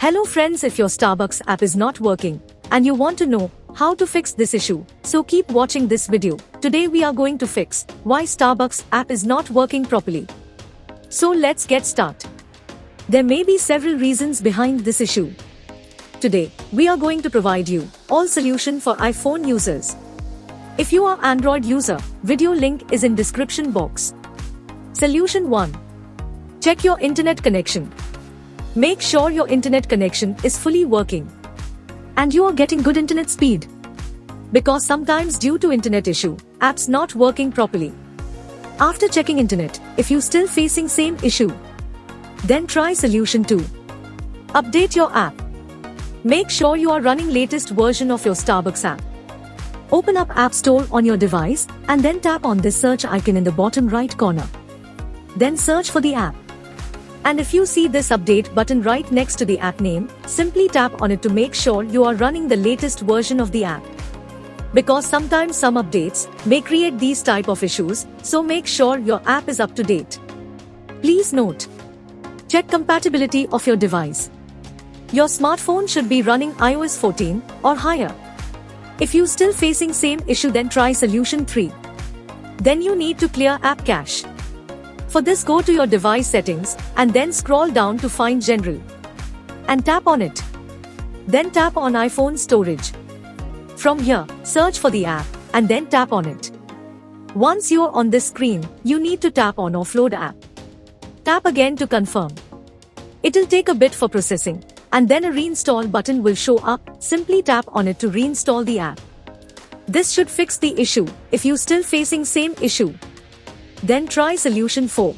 Hello friends, if your Starbucks app is not working and you want to know how to fix this issue, so keep watching this video. Today we are going to fix why Starbucks app is not working properly. So let's get started. There may be several reasons behind this issue. Today, we are going to provide you all solution for iPhone users. If you are Android user, video link is in description box. Solution 1. Check your internet connection. Make sure your internet connection is fully working and you are getting good internet speed. Because sometimes due to internet issue, apps not working properly. After checking internet, if you still facing same issue, then try solution 2. Update your app. Make sure you are running latest version of your Starbucks app. Open up App Store on your device and then tap on this search icon in the bottom right corner. Then search for the app. And if you see this update button right next to the app name, simply tap on it to make sure you are running the latest version of the app. Because sometimes some updates may create these type of issues, so make sure your app is up to date. Please note, check compatibility of your device. Your smartphone should be running iOS 14 or higher. If you still facing same issue, then try solution 3. Then you need to clear app cache. For this, go to your device settings and then scroll down to find General and tap on it. Then tap on iPhone storage. From here, search for the app and then tap on it. Once you're on this screen, you need to tap on Offload app. Tap again to confirm. It'll take a bit for processing and then a reinstall button will show up. Simply tap on it to reinstall the app. This should fix the issue. If you still facing same issue, then try solution 4.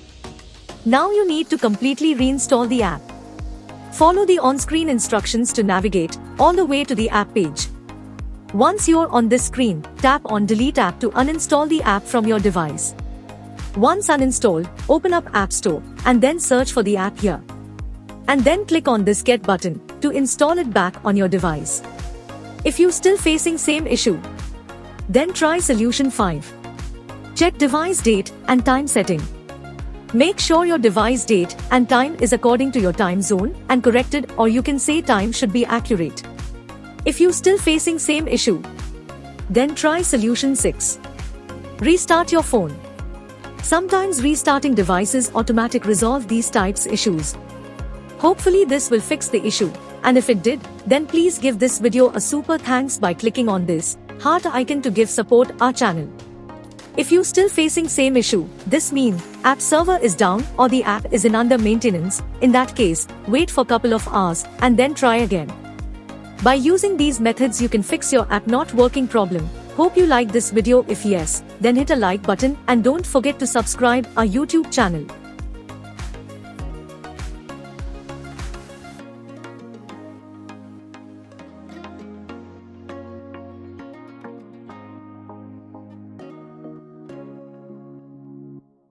Now you need to completely reinstall the app. Follow the on-screen instructions to navigate all the way to the app page. Once you're on this screen, tap on Delete app to uninstall the app from your device. Once uninstalled, open up App Store and then search for the app here. And then click on this Get button to install it back on your device. If you still facing same issue, then try solution 5. Check device date and time setting. Make sure your device date and time is according to your time zone and corrected, or you can say time should be accurate. If you still facing same issue, then try solution 6. Restart your phone. Sometimes restarting devices automatic resolve these types issues. Hopefully this will fix the issue, and if it did, then please give this video a super thanks by clicking on this heart icon to give support our channel. If you still facing same issue, this means app server is down or the app is in under maintenance. In that case, wait for couple of hours and then try again. By using these methods you can fix your app not working problem. Hope you like this video. If yes, then hit a like button and don't forget to subscribe our YouTube channel.